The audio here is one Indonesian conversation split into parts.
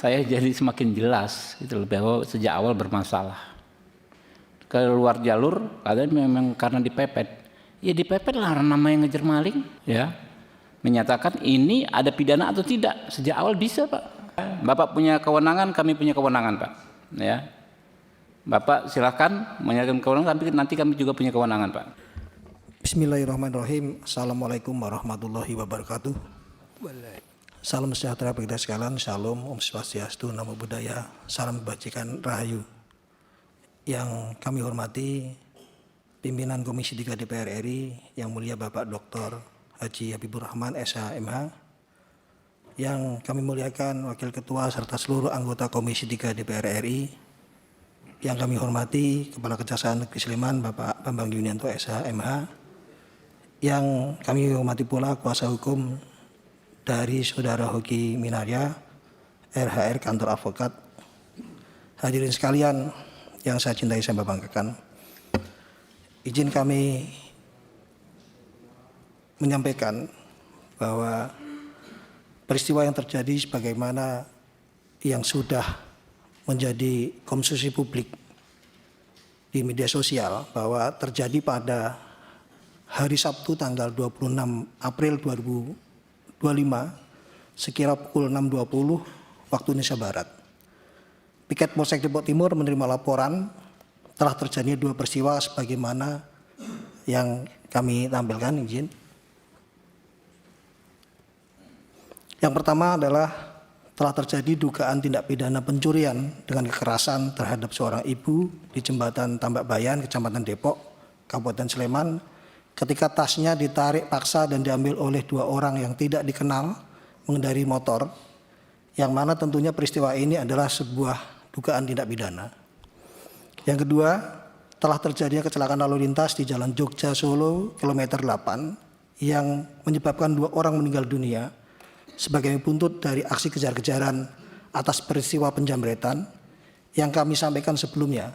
saya jadi semakin jelas itu bahwa sejak awal bermasalah. Keluar jalur katanya memang karena dipepet. Ya dipepet lah namanya ngejar maling, ya. Menyatakan ini ada pidana atau tidak sejak awal bisa, Pak. Bapak punya kewenangan, kami punya kewenangan, Pak. Ya. Bapak silakan menyatakan kewenangan, tapi nanti kami juga punya kewenangan, Pak. Bismillahirrahmanirrahim. Assalamualaikum warahmatullahi wabarakatuh. Salam sejahtera bagi kita sekalian. Shalom, Om Swastiastu, Namo Buddhaya, salam kebajikan, Rahayu. Yang kami hormati pimpinan Komisi 3 DPR RI, yang mulia Bapak Dr. Haji Habibur Rahman, SH.MH, yang kami muliakan Wakil Ketua serta seluruh anggota Komisi 3 DPR RI, yang kami hormati Kepala Kejaksaan Negeri Sleman Bapak Bambang Yunianto, SH.MH, yang kami hormati pula kuasa hukum dari Saudara Hoki Minarya, RHR Kantor Advokat. Hadirin sekalian yang saya cintai, saya banggakan. Izin kami menyampaikan bahwa peristiwa yang terjadi sebagaimana yang sudah menjadi konsumsi publik di media sosial, bahwa terjadi pada hari Sabtu tanggal 26 April 2025 sekira pukul 6.20 waktu Indonesia Barat. Piket Polsek Depok Timur menerima laporan telah terjadi 2 peristiwa sebagaimana yang kami tampilkan. Izin. Yang pertama adalah telah terjadi dugaan tindak pidana pencurian dengan kekerasan terhadap seorang ibu di Jembatan Tambak Bayan, Kecamatan Depok, Kabupaten Sleman, ketika tasnya ditarik paksa dan diambil oleh 2 orang yang tidak dikenal mengendarai motor, yang mana tentunya peristiwa ini adalah sebuah dugaan tindak pidana. Yang kedua, telah terjadinya kecelakaan lalu lintas di Jalan Jogja Solo kilometer 8 yang menyebabkan 2 orang meninggal dunia sebagai buntut dari aksi kejar-kejaran atas peristiwa penjamretan yang kami sampaikan sebelumnya,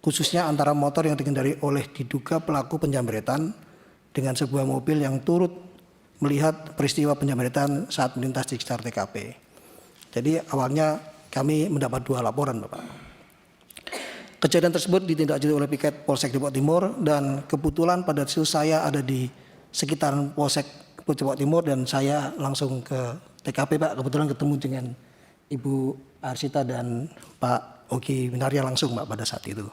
khususnya antara motor yang dikendari oleh diduga pelaku penjamretan dengan sebuah mobil yang turut melihat peristiwa penjamretan saat melintas di sekitar TKP. Jadi awalnya kami mendapat 2 laporan, Bapak. Kejadian tersebut ditindaklanjuti oleh piket Polsek Depok Timur, dan kebetulan pada saat saya ada di sekitaran Polsek Depok Timur dan saya langsung ke TKP, Pak. Kebetulan ketemu dengan Ibu Arsita dan Pak Hoki Minarya langsung, Pak, pada saat itu.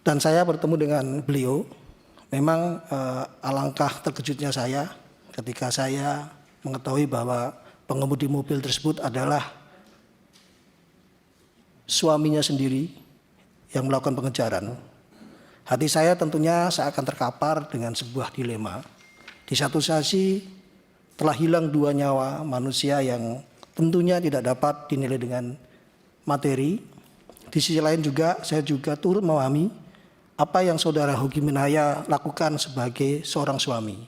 Dan saya bertemu dengan beliau. Memang alangkah terkejutnya saya ketika saya mengetahui bahwa pengemudi mobil tersebut adalah suaminya sendiri yang melakukan pengejaran. Hati saya tentunya seakan terkapar dengan sebuah dilema. Di satu sisi telah hilang 2 nyawa manusia yang tentunya tidak dapat dinilai dengan materi. Di sisi lain juga saya juga turut memahami apa yang Saudara Hoki Minarya lakukan sebagai seorang suami.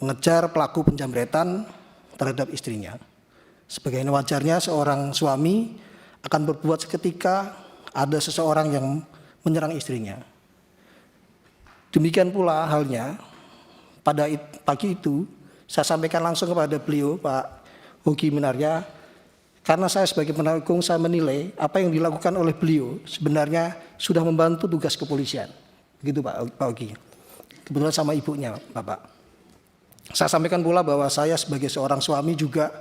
Mengejar pelaku penjamretan terhadap istrinya. Sebagaimana wajarnya seorang suami akan berbuat seketika ada seseorang yang menyerang istrinya. Demikian pula halnya pada pagi itu saya sampaikan langsung kepada beliau, Pak Hoki Minarya, karena saya sebagai penasihat hukum saya menilai apa yang dilakukan oleh beliau sebenarnya sudah membantu tugas kepolisian. Begitu Pak Hoki. Kebetulan sama ibunya, Bapak. Saya sampaikan pula bahwa saya sebagai seorang suami juga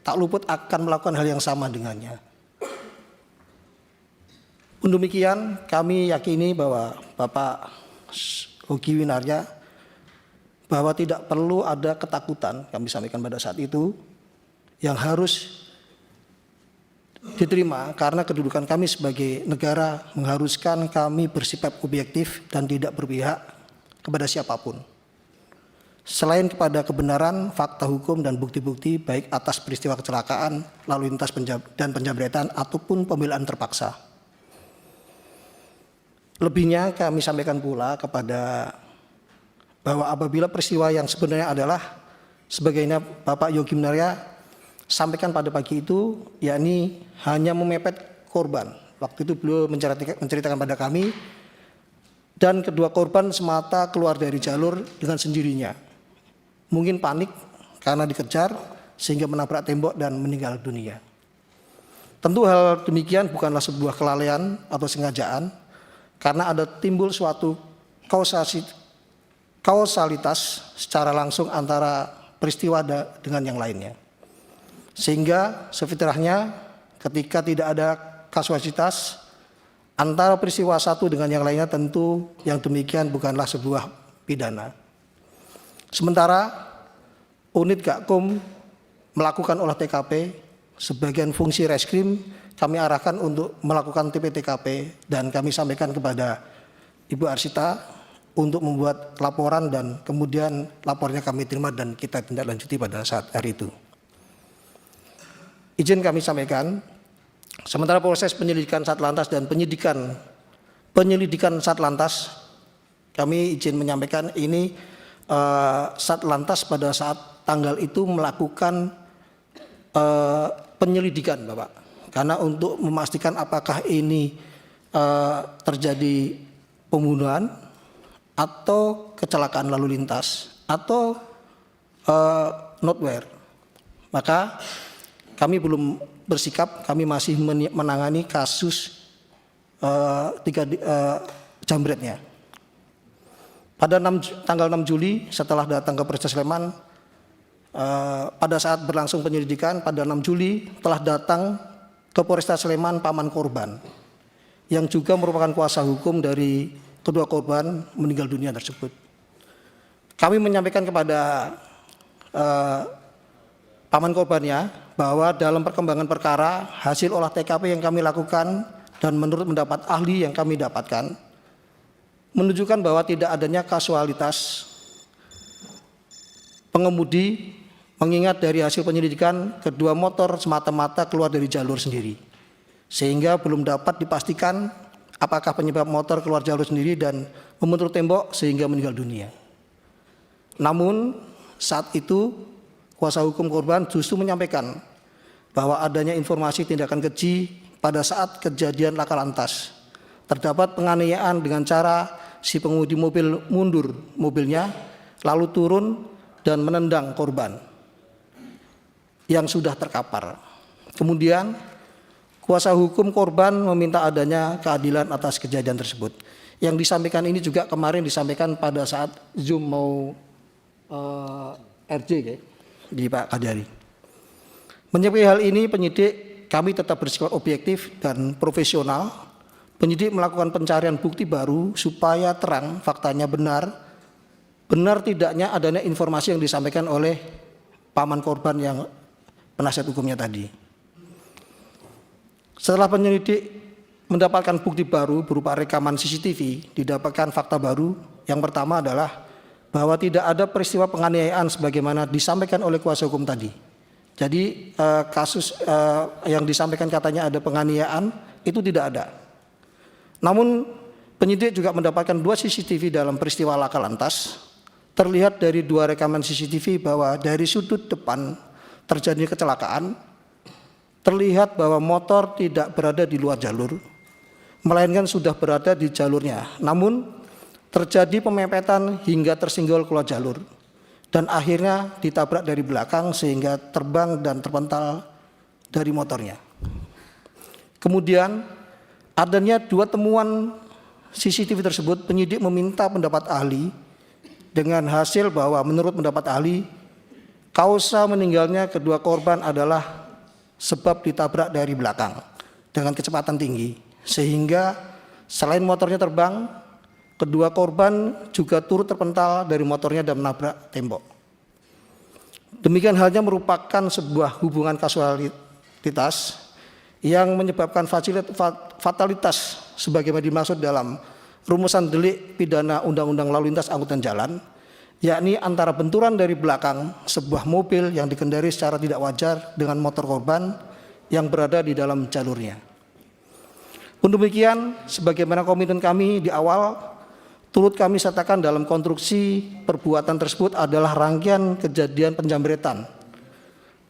tak luput akan melakukan hal yang sama dengannya. Untuk demikian kami yakini bahwa Bapak Hoki Minarya bahwa tidak perlu ada ketakutan, kami sampaikan pada saat itu, yang harus diterima karena kedudukan kami sebagai negara mengharuskan kami bersifat objektif dan tidak berpihak kepada siapapun. Selain kepada kebenaran, fakta hukum dan bukti-bukti baik atas peristiwa kecelakaan, lalu lintas dan penjamretan ataupun pembelaan terpaksa. Lebihnya kami sampaikan pula kepada bahwa apabila peristiwa yang sebenarnya adalah sebagaimana Bapak Hoki Minarya sampaikan pada pagi itu, yakni hanya memepet korban. Waktu itu beliau menceritakan pada kami, dan kedua korban semata keluar dari jalur dengan sendirinya. Mungkin panik karena dikejar sehingga menabrak tembok dan meninggal dunia. Tentu hal demikian bukanlah sebuah kelalaian atau sengajaan, karena ada timbul suatu kausalitas secara langsung antara peristiwa dengan yang lainnya. Sehingga sefitrahnya ketika tidak ada kausalitas antara peristiwa satu dengan yang lainnya, tentu yang demikian bukanlah sebuah pidana. Sementara unit Gakum melakukan olah TKP, sebagian fungsi reskrim kami arahkan untuk melakukan TP-TKP dan kami sampaikan kepada Ibu Arsita untuk membuat laporan dan kemudian lapornya kami terima dan kita tindak lanjuti pada saat hari itu. Izin kami sampaikan, sementara proses penyelidikan Satlantas dan penyelidikan Satlantas, kami izin menyampaikan ini Satlantas pada saat tanggal itu melakukan penyelidikan, Bapak, karena untuk memastikan apakah ini terjadi pembunuhan atau kecelakaan lalu lintas atau notwear. Maka kami belum bersikap, kami masih menangani kasus jambretnya. Pada tanggal 6 Juli setelah datang ke Polres Sleman, pada saat berlangsung penyelidikan pada 6 Juli telah datang ke Polresta Sleman paman korban yang juga merupakan kuasa hukum dari kedua korban meninggal dunia tersebut. Kami menyampaikan kepada paman korbannya bahwa dalam perkembangan perkara hasil olah TKP yang kami lakukan dan menurut pendapat ahli yang kami dapatkan menunjukkan bahwa tidak adanya kasualitas pengemudi, mengingat dari hasil penyelidikan kedua motor semata-mata keluar dari jalur sendiri, sehingga belum dapat dipastikan apakah penyebab motor keluar jalur sendiri dan membentur tembok sehingga meninggal dunia. Namun saat itu kuasa hukum korban justru menyampaikan bahwa adanya informasi tindakan keji pada saat kejadian laka lantas. Terdapat penganiayaan dengan cara si pengemudi mobil mundur mobilnya lalu turun dan menendang korban yang sudah terkapar. Kemudian kuasa hukum korban meminta adanya keadilan atas kejadian tersebut. Yang disampaikan ini juga kemarin disampaikan pada saat Zoom mau RJ di Pak Kadari. Menyikapi hal ini penyidik kami tetap bersifat objektif dan profesional. Penyidik melakukan pencarian bukti baru supaya terang faktanya benar tidaknya adanya informasi yang disampaikan oleh paman korban yang penasihat hukumnya tadi. Setelah penyelidik mendapatkan bukti baru berupa rekaman CCTV, didapatkan fakta baru. Yang pertama adalah bahwa tidak ada peristiwa penganiayaan sebagaimana disampaikan oleh kuasa hukum tadi. Jadi kasus yang disampaikan katanya ada penganiayaan itu tidak ada. Namun penyidik juga mendapatkan 2 CCTV dalam peristiwa laka lantas. Terlihat dari 2 rekaman CCTV bahwa dari sudut depan terjadi kecelakaan, terlihat bahwa motor tidak berada di luar jalur, melainkan sudah berada di jalurnya. Namun terjadi pemepetan hingga tersinggol keluar jalur dan akhirnya ditabrak dari belakang sehingga terbang dan terpental dari motornya. Kemudian adanya 2 temuan CCTV tersebut, penyidik meminta pendapat ahli dengan hasil bahwa menurut pendapat ahli kausa meninggalnya kedua korban adalah sebab ditabrak dari belakang dengan kecepatan tinggi, sehingga selain motornya terbang, kedua korban juga turut terpental dari motornya dan menabrak tembok. Demikian halnya merupakan sebuah hubungan kausalitas yang menyebabkan fatalitas sebagaimana dimaksud dalam rumusan delik pidana Undang-Undang Lalu Lintas Angkutan Jalan, yakni antara benturan dari belakang sebuah mobil yang dikendari secara tidak wajar dengan motor korban yang berada di dalam jalurnya. Untuk demikian, sebagaimana komitmen kami di awal, turut kami sertakan dalam konstruksi perbuatan tersebut adalah rangkaian kejadian penjambretan,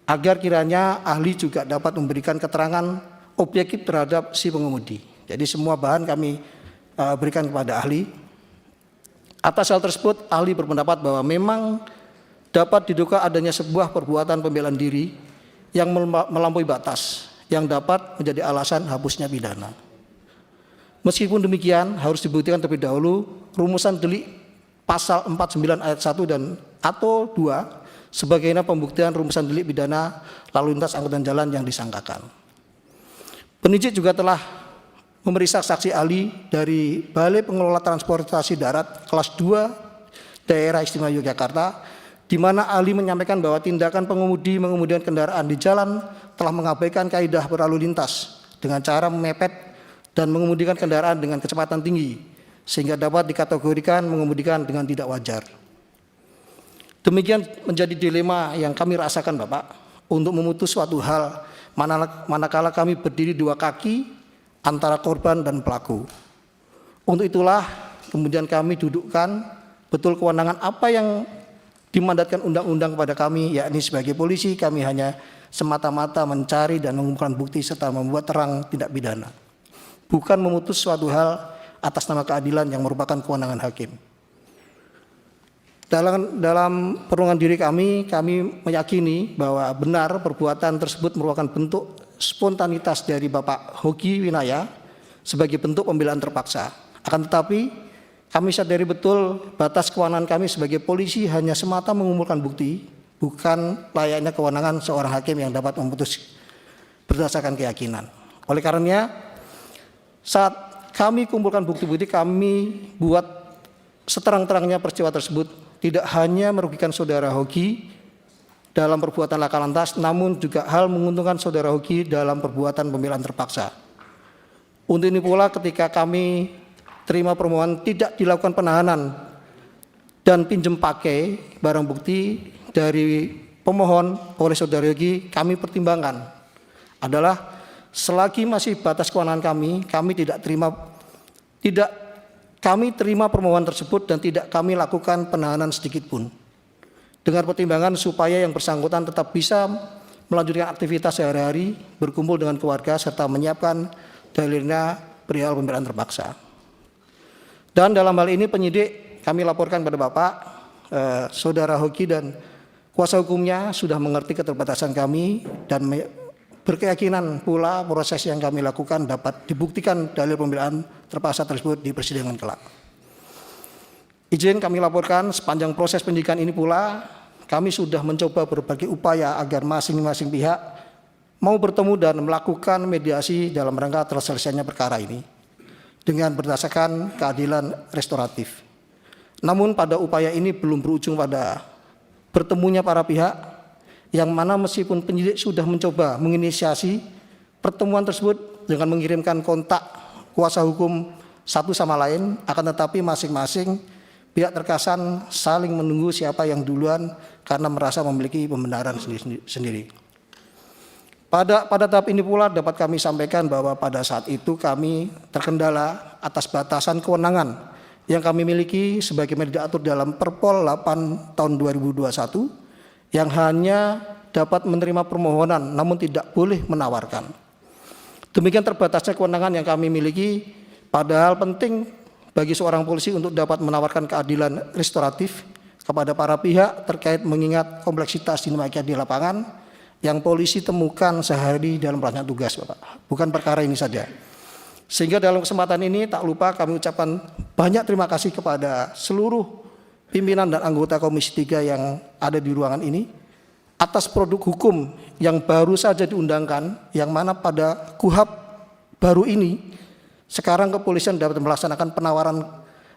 agar kiranya ahli juga dapat memberikan keterangan objektif terhadap si pengemudi. Jadi semua bahan kami berikan kepada ahli. Atas hal tersebut, ahli berpendapat bahwa memang dapat diduga adanya sebuah perbuatan pembelaan diri yang melampaui batas yang dapat menjadi alasan hapusnya pidana. Meskipun demikian, harus dibuktikan terlebih dahulu rumusan delik pasal 49 ayat 1 dan atau 2 sebagaimana pembuktian rumusan delik pidana lalu lintas angkutan jalan yang disangkakan. Penyidik juga telah memeriksa saksi ahli dari Balai Pengelola Transportasi Darat kelas 2 Daerah Istimewa Yogyakarta, di mana ahli menyampaikan bahwa tindakan pengemudi mengemudikan kendaraan di jalan telah mengabaikan kaidah berlalu lintas dengan cara memepet dan mengemudikan kendaraan dengan kecepatan tinggi, sehingga dapat dikategorikan mengemudikan dengan tidak wajar. Demikian menjadi dilema yang kami rasakan, Bapak, untuk memutus suatu hal manakala kami berdiri dua kaki antara korban dan pelaku. Untuk itulah kemudian kami dudukkan betul kewenangan apa yang dimandatkan undang-undang kepada kami, yakni sebagai polisi kami hanya semata-mata mencari dan mengumpulkan bukti serta membuat terang tindak pidana, bukan memutus suatu hal atas nama keadilan yang merupakan kewenangan hakim. Dalam perundungan diri kami meyakini bahwa benar perbuatan tersebut merupakan bentuk spontanitas dari Bapak Hoki Winaya sebagai bentuk pembelaan terpaksa. Akan tetapi kami sadari betul batas kewenangan kami sebagai polisi hanya semata mengumpulkan bukti, bukan layaknya kewenangan seorang hakim yang dapat memutus berdasarkan keyakinan. Oleh karenanya, saat kami kumpulkan bukti-bukti, kami buat seterang-terangnya peristiwa tersebut tidak hanya merugikan saudara Hoki dalam perbuatan laka lantas, namun juga hal menguntungkan saudara Hoki dalam perbuatan pembelaan terpaksa. Untuk ini pula ketika kami terima permohonan tidak dilakukan penahanan dan pinjam pakai barang bukti dari pemohon oleh saudara Yogi, kami pertimbangkan adalah selagi masih batas kewenangan kami terima permohonan tersebut dan tidak kami lakukan penahanan sedikit pun, dengan pertimbangan supaya yang bersangkutan tetap bisa melanjutkan aktivitas sehari-hari, berkumpul dengan keluarga serta menyiapkan dalilnya perihal pembelaan terpaksa. Dan dalam hal ini penyidik kami laporkan pada Bapak, saudara Hoki dan kuasa hukumnya sudah mengerti keterbatasan kami dan berkeyakinan pula proses yang kami lakukan dapat dibuktikan dalil pembelaan terpaksa tersebut di persidangan kelak. Izin kami laporkan sepanjang proses penyidikan ini pula kami sudah mencoba berbagai upaya agar masing-masing pihak mau bertemu dan melakukan mediasi dalam rangka terselesainya perkara ini dengan berdasarkan keadilan restoratif. Namun pada upaya ini belum berujung pada bertemunya para pihak, yang mana meskipun penyidik sudah mencoba menginisiasi pertemuan tersebut dengan mengirimkan kontak kuasa hukum satu sama lain, akan tetapi masing-masing pihak terkesan saling menunggu siapa yang duluan karena merasa memiliki pembenaran sendiri. Pada tahap ini pula dapat kami sampaikan bahwa pada saat itu kami terkendala atas batasan kewenangan yang kami miliki sebagaimana diatur dalam Perpol 8 tahun 2021 yang hanya dapat menerima permohonan namun tidak boleh menawarkan. Demikian terbatasnya kewenangan yang kami miliki, padahal penting bagi seorang polisi untuk dapat menawarkan keadilan restoratif kepada para pihak terkait mengingat kompleksitas dinamika di lapangan yang polisi temukan sehari dalam pelaksanaan tugas, Bapak. Bukan perkara ini saja. Sehingga dalam kesempatan ini tak lupa kami ucapkan banyak terima kasih kepada seluruh pimpinan dan anggota Komisi 3 yang ada di ruangan ini atas produk hukum yang baru saja diundangkan, yang mana pada KUHP baru ini sekarang kepolisian dapat melaksanakan penawaran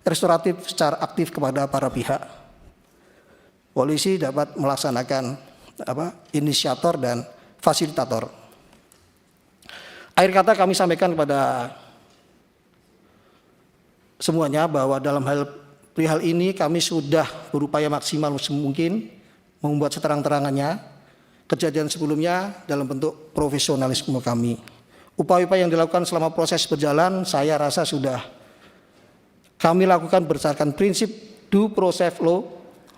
restoratif secara aktif kepada para pihak. Polisi dapat melaksanakan inisiator dan fasilitator. Akhir kata kami sampaikan kepada semuanya bahwa dalam perihal ini kami sudah berupaya maksimal mungkin membuat seterang-terangannya kejadian sebelumnya dalam bentuk profesionalisme kami. Upaya-upaya yang dilakukan selama proses berjalan saya rasa sudah kami lakukan berdasarkan prinsip due process law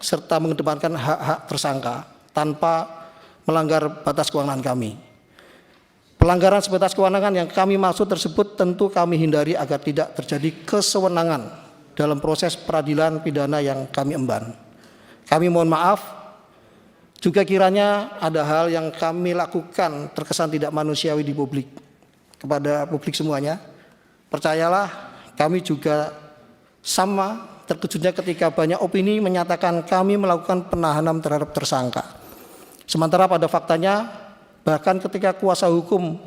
serta mengedepankan hak-hak tersangka tanpa melanggar batas kewenangan kami. Pelanggaran sebatas kewenangan yang kami maksud tersebut tentu kami hindari agar tidak terjadi kesewenangan dalam proses peradilan pidana yang kami emban. Kami mohon maaf Juga kiranya ada hal yang kami lakukan terkesan tidak manusiawi di publik, kepada publik semuanya. Percayalah, kami juga sama terkejutnya ketika banyak opini menyatakan kami melakukan penahanan terhadap tersangka. Sementara pada faktanya, bahkan ketika kuasa hukum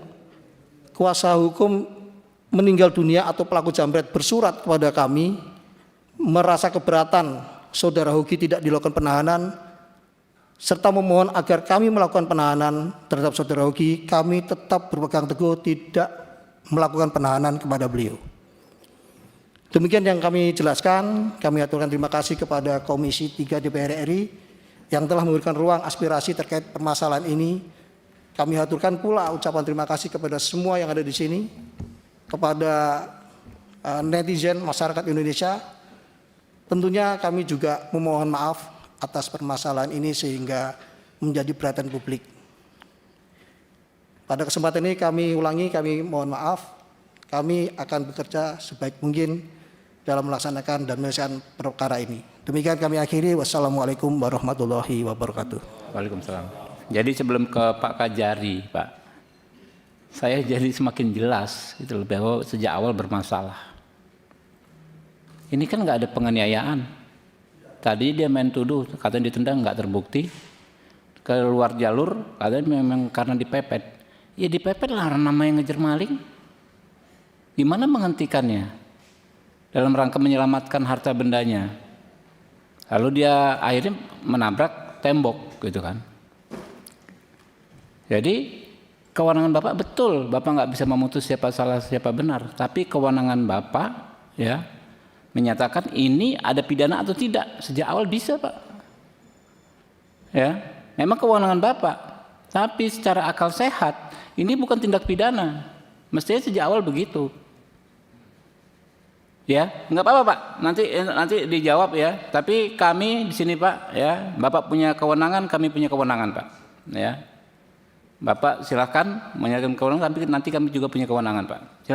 meninggal dunia atau pelaku jambret bersurat kepada kami, merasa keberatan saudara Hoki tidak dilakukan penahanan, serta memohon agar kami melakukan penahanan terhadap saudara Hoki, kami tetap berpegang teguh tidak melakukan penahanan kepada beliau. Demikian yang kami jelaskan. Kami aturkan terima kasih kepada Komisi 3 DPR RI yang telah memberikan ruang aspirasi terkait permasalahan ini. Kami aturkan pula ucapan terima kasih kepada semua yang ada di sini, kepada netizen masyarakat Indonesia. Tentunya kami juga memohon maaf atas permasalahan ini sehingga menjadi perhatian publik. Pada kesempatan ini kami ulangi, kami mohon maaf. Kami akan bekerja sebaik mungkin dalam melaksanakan dan menyelesaikan perkara ini. Demikian kami akhiri. Wassalamualaikum warahmatullahi wabarakatuh. Waalaikumsalam. Jadi sebelum ke Pak Kajari, Pak, saya jadi semakin jelas itu bahwa sejak awal bermasalah. Ini kan nggak ada penganiayaan. Tadi dia main tuduh, katanya ditendang nggak terbukti, keluar jalur, katanya memang karena dipepet. Ya dipepet lah namanya ngejar maling. Gimana menghentikannya? Dalam rangka menyelamatkan harta bendanya. Lalu dia akhirnya menabrak tembok gitu kan. Jadi kewenangan Bapak betul, Bapak nggak bisa memutus siapa salah siapa benar. Tapi kewenangan Bapak ya menyatakan ini ada pidana atau tidak sejak awal bisa, Pak. Ya, memang kewenangan Bapak. Tapi secara akal sehat ini bukan tindak pidana. Mestinya sejak awal begitu. Ya, nggak apa-apa Pak. Nanti dijawab ya. Tapi kami di sini Pak, ya, Bapak punya kewenangan, kami punya kewenangan Pak. Ya, Bapak silakan menyatakan kewenangan, tapi nanti kami juga punya kewenangan Pak. Silakan.